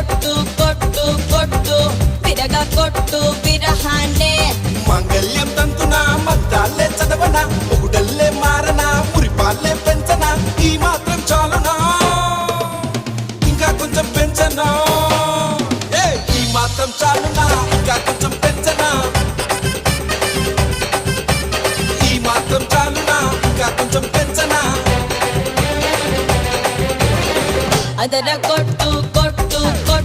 కొట్టు కొట్టు కొట్టు విరగ కొట్టు విరహాన్నే మాంగళ్యం తంతునా మంత్రాలే చదవనా మొగుడల్లే మారనా మురిపాలే పెంచనా ఈ మాత్రం చాలునా ఇంకా కొంచెం పెంచనా ఈ మాత్రం చాలునా ఇంకా కొంచెం పెంచనా ఈ మాత్రం చాలునా ఇంకా కొంచెం పెంచనా అదర కొట్టు